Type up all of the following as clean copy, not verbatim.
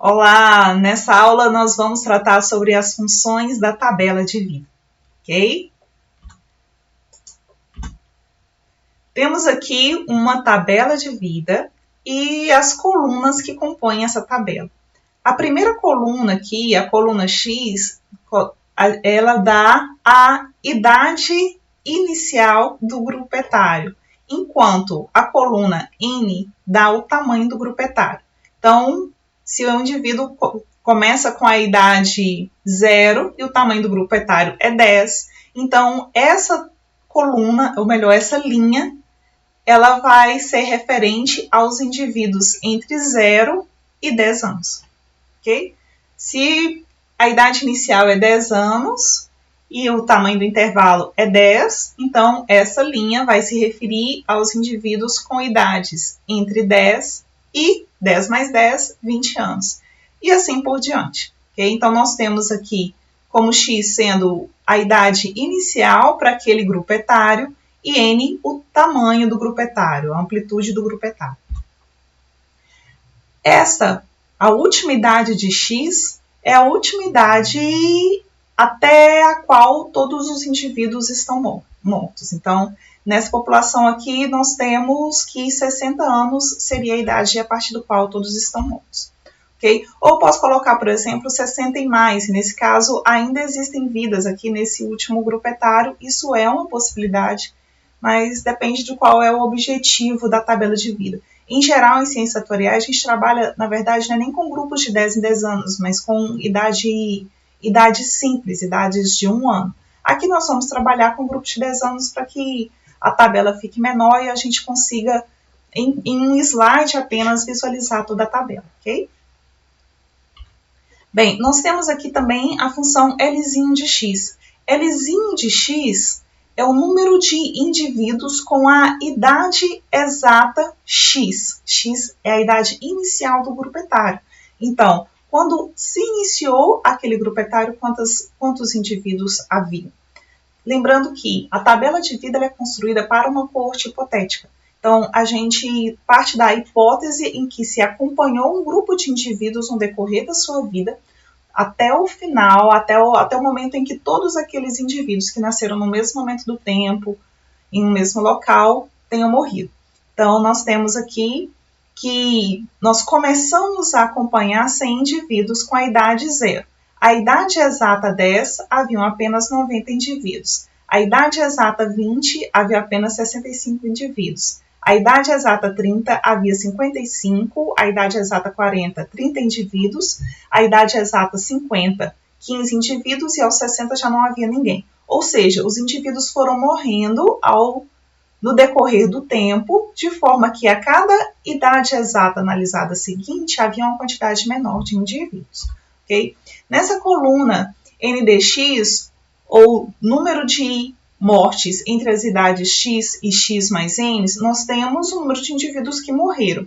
Olá! Nessa aula nós vamos tratar sobre as funções da tabela de vida, ok? Temos aqui uma tabela de vida e as colunas que compõem essa tabela. A primeira coluna aqui, a coluna X, ela dá a idade inicial do grupo etário, enquanto a coluna N dá o tamanho do grupo etário. Então, se o indivíduo começa com a idade 0 e o tamanho do grupo etário é 10, então essa coluna, ou melhor, essa linha, ela vai ser referente aos indivíduos entre 0 e 10 anos. Okay? Se a idade inicial é 10 anos e o tamanho do intervalo é 10, então essa linha vai se referir aos indivíduos com idades entre 10 e 10 mais 10, 20 anos. E assim por diante. Okay? Então nós temos aqui como X sendo a idade inicial para aquele grupo etário e N o tamanho do grupo etário, a amplitude do grupo etário. A última idade de X é a última idade até a qual todos os indivíduos estão mortos. Então, nessa população aqui, nós temos que 60 anos seria a idade a partir do qual todos estão mortos. Okay? Ou posso colocar, por exemplo, 60 e mais. Nesse caso, ainda existem vidas aqui nesse último grupo etário. Isso é uma possibilidade, mas depende de qual é o objetivo da tabela de vida. Em geral, em ciências atuariais, a gente trabalha, na verdade, não é nem com grupos de 10 em 10 anos, mas com idade simples, idades de 1 ano. Aqui nós vamos trabalhar com grupos de 10 anos para que a tabela fique menor e a gente consiga, em um slide apenas, visualizar toda a tabela, ok? Bem, nós temos aqui também a função Lzinho de X. Lzinho de X é o número de indivíduos com a idade exata X. X é a idade inicial do grupo etário. Então, quando se iniciou aquele grupo etário, quantos indivíduos havia? Lembrando que a tabela de vida é construída para uma coorte hipotética. Então, a gente parte da hipótese em que se acompanhou um grupo de indivíduos no decorrer da sua vida, até o final, até o momento em que todos aqueles indivíduos que nasceram no mesmo momento do tempo, em um mesmo local, tenham morrido. Então, nós temos aqui que nós começamos a acompanhar 100 indivíduos com a idade 0. A idade exata 10, haviam apenas 90 indivíduos. A idade exata 20, havia apenas 65 indivíduos. A idade exata 30, havia 55, a idade exata 40, 30 indivíduos, a idade exata 50, 15 indivíduos e aos 60 já não havia ninguém. Ou seja, os indivíduos foram morrendo no decorrer do tempo, de forma que a cada idade exata analisada seguinte havia uma quantidade menor de indivíduos. Okay? Nessa coluna NDX, ou número de mortes entre as idades X e X mais N, nós temos o número de indivíduos que morreram.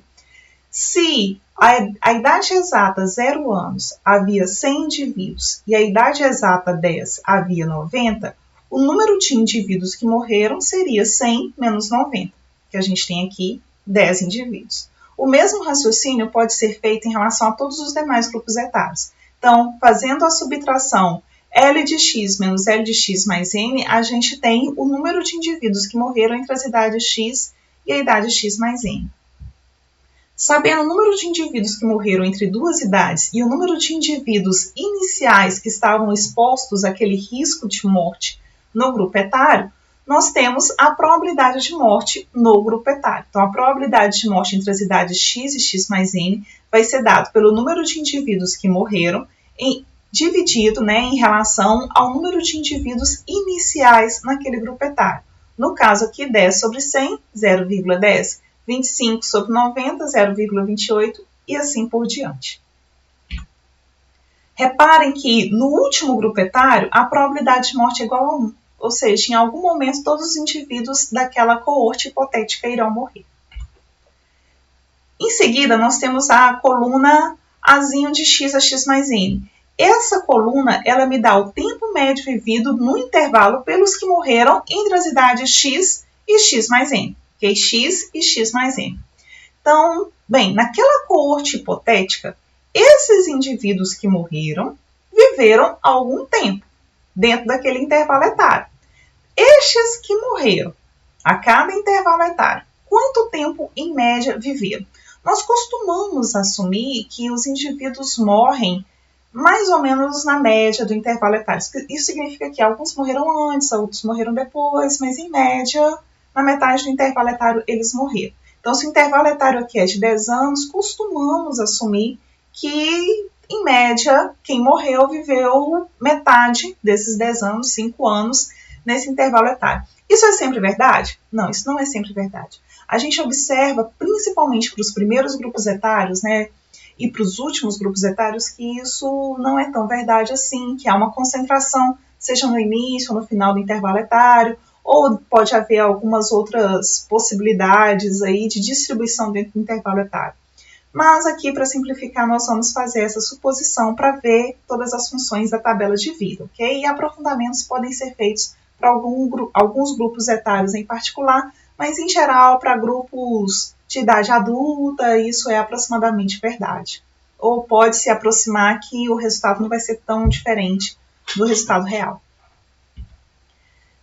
Se a idade exata 0 anos havia 100 indivíduos e a idade exata 10 havia 90, o número de indivíduos que morreram seria 100 menos 90, que a gente tem aqui 10 indivíduos. O mesmo raciocínio pode ser feito em relação a todos os demais grupos etários. Então, fazendo a subtração L de X menos L de X mais N, a gente tem o número de indivíduos que morreram entre as idades X e a idade X mais N. Sabendo o número de indivíduos que morreram entre duas idades e o número de indivíduos iniciais que estavam expostos àquele risco de morte no grupo etário, nós temos a probabilidade de morte no grupo etário. Então, a probabilidade de morte entre as idades X e X mais N vai ser dado pelo número de indivíduos que morreram dividido em relação ao número de indivíduos iniciais naquele grupo etário. No caso aqui, 10 sobre 100, 0,10. 25 sobre 90, 0,28 e assim por diante. Reparem que no último grupo etário, a probabilidade de morte é igual a 1. Ou seja, em algum momento, todos os indivíduos daquela coorte hipotética irão morrer. Em seguida, nós temos a coluna Azinho de X a X mais N. Essa coluna, ela me dá o tempo médio vivido no intervalo pelos que morreram entre as idades X e X mais N. Okay? X e X mais N. Então, bem, naquela coorte hipotética, esses indivíduos que morreram viveram algum tempo dentro daquele intervalo etário. Estes que morreram a cada intervalo etário, quanto tempo em média viveram? Nós costumamos assumir que os indivíduos morrem mais ou menos na média do intervalo etário. Isso significa que alguns morreram antes, outros morreram depois, mas em média, na metade do intervalo etário, eles morreram. Então, se o intervalo etário aqui é de 10 anos, costumamos assumir que, em média, quem morreu viveu metade desses 10 anos, 5 anos, nesse intervalo etário. Isso é sempre verdade? Não, isso não é sempre verdade. A gente observa, principalmente para os primeiros grupos etários, né, e para os últimos grupos etários, que isso não é tão verdade assim, que há uma concentração, seja no início ou no final do intervalo etário, ou pode haver algumas outras possibilidades aí de distribuição dentro do intervalo etário. Mas aqui, para simplificar, nós vamos fazer essa suposição para ver todas as funções da tabela de vida, ok? E aprofundamentos podem ser feitos para alguns grupos etários em particular, mas em geral para grupos de idade adulta, isso é aproximadamente verdade. Ou pode se aproximar que o resultado não vai ser tão diferente do resultado real.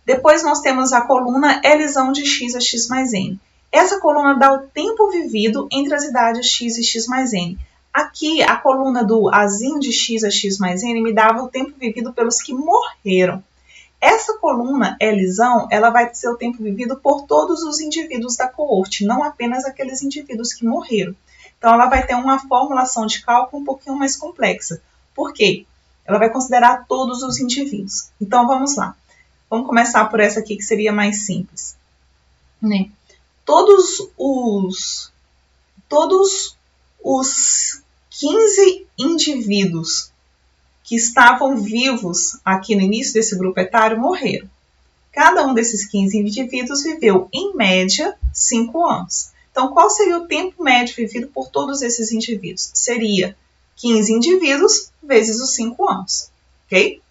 Depois nós temos a coluna Lzão de x a x mais n. Essa coluna dá o tempo vivido entre as idades x e x mais n. Aqui, a coluna do Azinho de x a x mais n me dava o tempo vivido pelos que morreram. Essa coluna Lzão, ela vai ser o tempo vivido por todos os indivíduos da coorte, não apenas aqueles indivíduos que morreram. Então, ela vai ter uma formulação de cálculo um pouquinho mais complexa. Por quê? Ela vai considerar todos os indivíduos. Então, vamos lá. Vamos começar por essa aqui, que seria mais simples. Né? Todos os 15 indivíduos que estavam vivos aqui no início desse grupo etário morreram. Cada um desses 15 indivíduos viveu, em média, 5 anos. Então, qual seria o tempo médio vivido por todos esses indivíduos? Seria 15 indivíduos vezes os 5 anos, ok?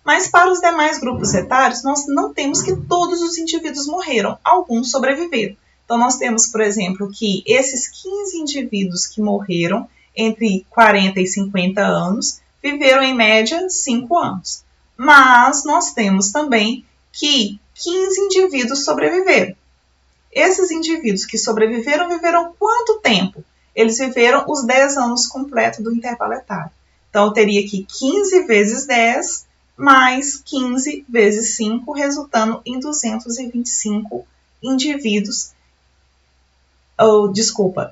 Mas para os demais grupos etários, nós não temos que todos os indivíduos morreram, alguns sobreviveram. Então, nós temos, por exemplo, que esses 15 indivíduos que morreram entre 40 e 50 anos viveram em média 5 anos. Mas nós temos também que 15 indivíduos sobreviveram. Esses indivíduos que sobreviveram, viveram quanto tempo? Eles viveram os 10 anos completos do intervalo etário. Então, eu teria aqui 15 vezes 10, mais 15 vezes 5, resultando em 225 indivíduos.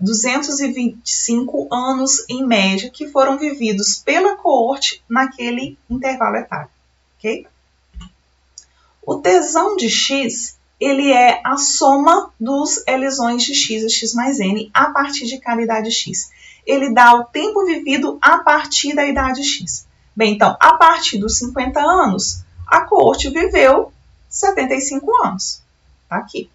225 anos em média que foram vividos pela coorte naquele intervalo etário, ok? O Tzão de x, ele é a soma dos Lzões de x a x mais n a partir de cada idade x. Ele dá o tempo vivido a partir da idade x. Bem, então, a partir dos 50 anos, a coorte viveu 75 anos. Tá aqui.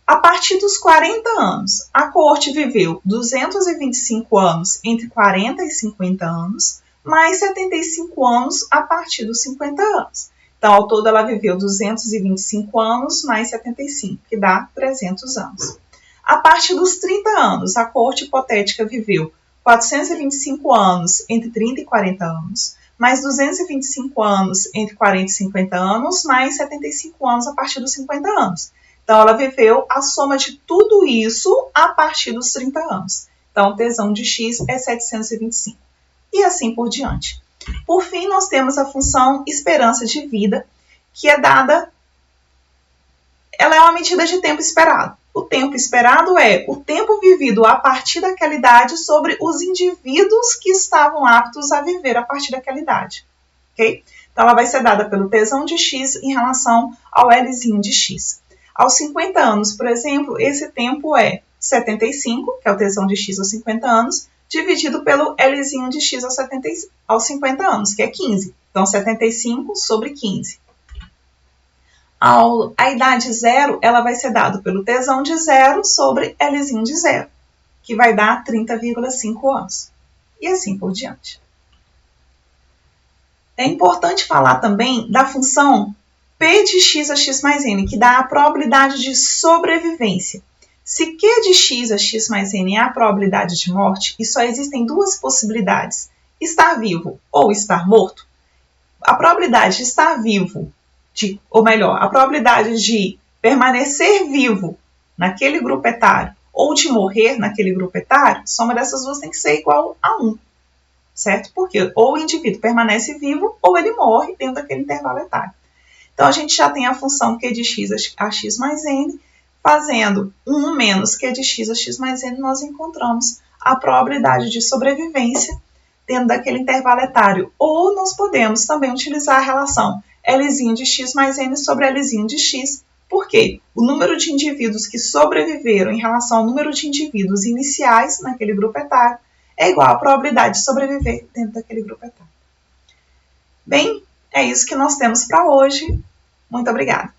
A partir dos 40 anos, a coorte viveu 225 anos entre 40 e 50 anos, mais 75 anos a partir dos 50 anos. Então, ao todo, ela viveu 225 anos mais 75, que dá 300 anos. A partir dos 30 anos, a coorte hipotética viveu 425 anos entre 30 e 40 anos, mais 225 anos entre 40 e 50 anos, mais 75 anos a partir dos 50 anos. Então, ela viveu a soma de tudo isso a partir dos 30 anos. Então, o Tzão de x é 725. E assim por diante. Por fim, nós temos a função esperança de vida, que é dada, ela é uma medida de tempo esperado. O tempo esperado é o tempo vivido a partir daquela idade sobre os indivíduos que estavam aptos a viver a partir daquela idade. Ok? Então, ela vai ser dada pelo Tzão de x em relação ao Lzinho de x. Aos 50 anos, por exemplo, esse tempo é 75, que é o Tzão de x aos 50 anos, dividido pelo Lzinho de x aos 50 anos, que é 15. Então, 75 sobre 15. A idade 0, ela vai ser dada pelo Tzão de 0 sobre Lzinho de 0, que vai dar 30,5 anos. E assim por diante. É importante falar também da função P de x a x mais n, que dá a probabilidade de sobrevivência. Se Q de x é x mais n é a probabilidade de morte, e só existem duas possibilidades, estar vivo ou estar morto, a probabilidade de estar vivo, ou melhor, a probabilidade de permanecer vivo naquele grupo etário ou de morrer naquele grupo etário, soma dessas duas tem que ser igual a 1, certo? Porque ou o indivíduo permanece vivo ou ele morre dentro daquele intervalo etário. Então, a gente já tem a função Q de x a x mais n, fazendo 1 menos Q de x a x mais n, nós encontramos a probabilidade de sobrevivência dentro daquele intervalo etário. Ou nós podemos também utilizar a relação Lzinho de x mais n sobre Lzinho de x, porque o número de indivíduos que sobreviveram em relação ao número de indivíduos iniciais naquele grupo etário é igual à probabilidade de sobreviver dentro daquele grupo etário. Bem, é isso que nós temos para hoje. Muito obrigada.